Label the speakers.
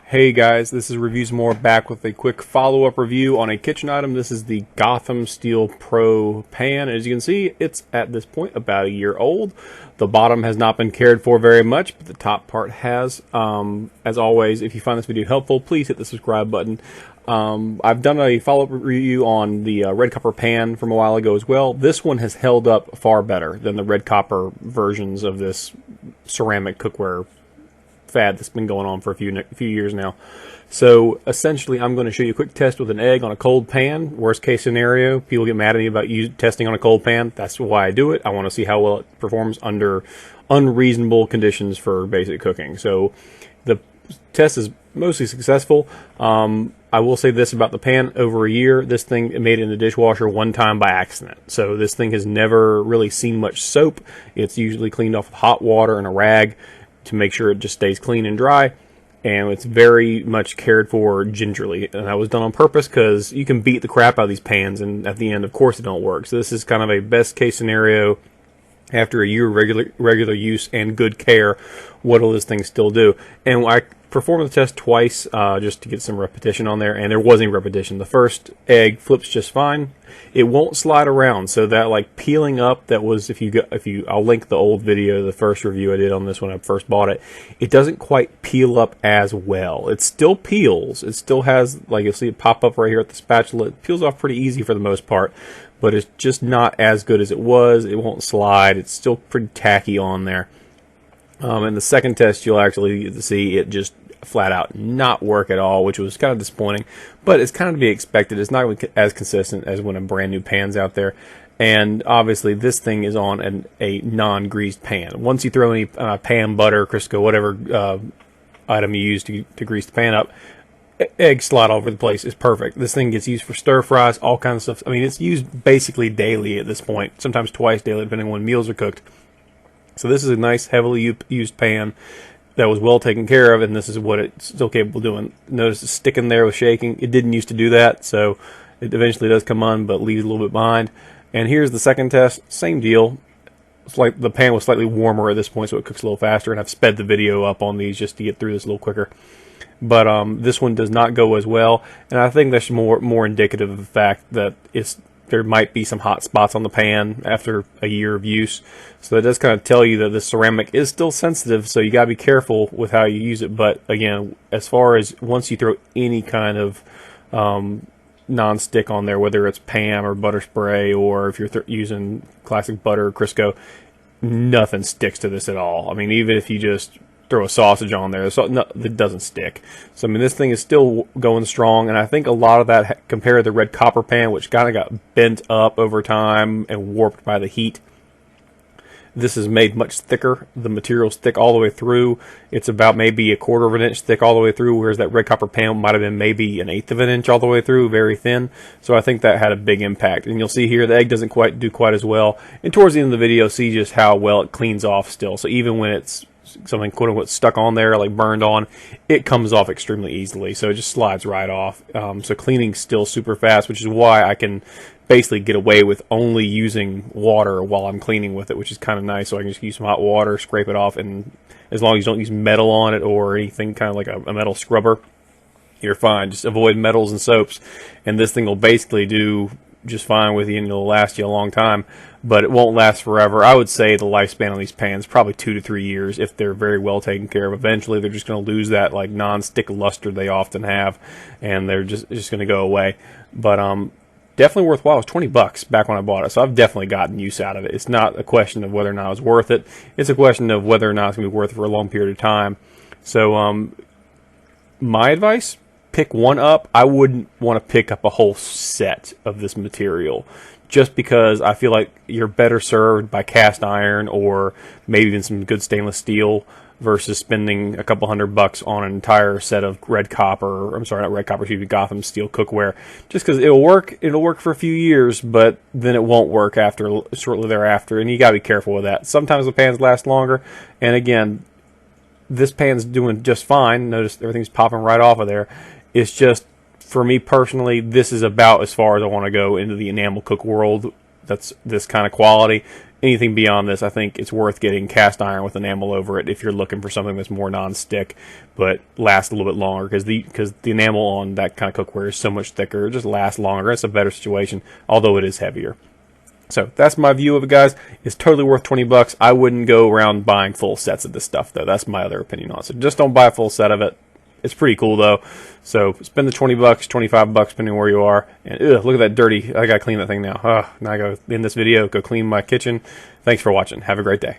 Speaker 1: Hey guys, this is Reviews More back with a quick follow-up review on a kitchen item. This is the Gotham Steel Pro pan. As you can see, it's at this point about a year old. The bottom has not been cared for very much, but the top part has. As always, if you find this video helpful, please hit the subscribe button. I've done a follow-up review on the red copper pan from a while ago as well. This one has held up far better than the red copper versions of this ceramic cookware fad that's been going on for a few years now. So essentially, I'm going to show you a quick test with an egg on a cold pan. Worst case scenario, people get mad at me about testing on a cold pan. That's why I do it. I want to see how well it performs under unreasonable conditions for basic cooking. So the test is mostly successful. I will say this about the pan: over a year, this thing made it in the dishwasher one time by accident. So this thing has never really seen much soap. It's usually cleaned off with hot water and a rag to make sure it just stays clean and dry, and it's very much cared for gingerly. And that was done on purpose because you can beat the crap out of these pans, and at the end, of course, it don't work. So this is kind of a best case scenario. After a year of regular use and good care, what will this thing still do? And I performed the test twice just to get some repetition on there, and there wasn't any repetition. The first egg flips just fine. It won't slide around, so that like peeling up that was, I'll link the old video, the first review I did on this when I first bought it. It doesn't quite peel up as well. It still peels. It still has, like, you'll see it pop up right here at the spatula. It peels off pretty easy for the most part, but it's just not as good as it was. It won't slide. It's still pretty tacky on there. In the second test, you'll actually get to see it just flat out not work at all, which was kind of disappointing, but it's kind of to be expected. It's not as consistent as when a brand new pan's out there. And obviously this thing is on a non-greased pan. Once you throw any pan, butter, Crisco, whatever item you use to grease the pan up, eggs slide all over the place. Is perfect. This thing gets used for stir fries, all kinds of stuff. I mean, it's used basically daily at this point, sometimes twice daily, depending on when meals are cooked. So this is a nice, heavily used pan that was well taken care of, and this is what it's still capable of doing. Notice it's sticking there with shaking. It didn't used to do that, so it eventually does come on, but leaves a little bit behind. And here's the second test. Same deal. It's like the pan was slightly warmer at this point, so it cooks a little faster, and I've sped the video up on these just to get through this a little quicker. But this one does not go as well, and I think that's more indicative of the fact that there might be some hot spots on the pan after a year of use. So that does kind of tell you that the ceramic is still sensitive, so you got to be careful with how you use it. But again, as far as once you throw any kind of non-stick on there, whether it's Pam or butter spray, or if you're using classic butter or Crisco, nothing sticks to this at all. I mean, even if you just throw a sausage on there, it doesn't stick. So I mean, this thing is still going strong, and I think a lot of that compared to the red copper pan, which kind of got bent up over time and warped by the heat. This is made much thicker. The material's thick all the way through. It's about maybe 1/4 of an inch thick all the way through, whereas that red copper pan might have been maybe 1/8 of an inch all the way through, very thin. So I think that had a big impact. And you'll see here the egg doesn't do quite as well. And towards the end of the video, see just how well it cleans off still. So even when it's something quote-unquote stuck on there, like burned on, it comes off extremely easily. So it just slides right off. So cleaning's still super fast, which is why I can basically get away with only using water while I'm cleaning with it, which is kind of nice. So I can just use some hot water, scrape it off, and as long as you don't use metal on it or anything kind of like a metal scrubber, you're fine. Just avoid metals and soaps, and this thing will basically do just fine with you, and it'll last you a long time, but it won't last forever. I would say the lifespan on these pans probably 2 to 3 years if they're very well taken care of. Eventually they're just going to lose that like non-stick luster they often have, and they're just going to go away. But definitely worthwhile. It was 20 bucks back when I bought it, so I've definitely gotten use out of it. It's not a question of whether or not it was worth it. It's a question of whether or not it's going to be worth it for a long period of time. So my advice: pick one up. I wouldn't want to pick up a whole set of this material, just because I feel like you're better served by cast iron or maybe even some good stainless steel versus spending a couple $100 on an entire set of red copper. I'm sorry, not red copper, excuse me, Gotham steel cookware. Just because it'll work for a few years, but then it won't work shortly thereafter, and you gotta be careful with that. Sometimes the pans last longer, and again, this pan's doing just fine. Notice everything's popping right off of there. It's just, for me personally, this is about as far as I want to go into the enamel cook world. That's this kind of quality. anything beyond this, I think it's worth getting cast iron with enamel over it if you're looking for something that's more non-stick but lasts a little bit longer, because the enamel on that kind of cookware is so much thicker. It just lasts longer. It's a better situation, although it is heavier. So that's my view of it, guys. It's totally worth $20. I wouldn't go around buying full sets of this stuff, though. That's my other opinion on it. So just don't buy a full set of it. It's pretty cool, though. So spend the $20, $25, depending on where you are. And look at that dirty. I gotta clean that thing now. Now I gotta end this video, go clean my kitchen. Thanks for watching. Have a great day.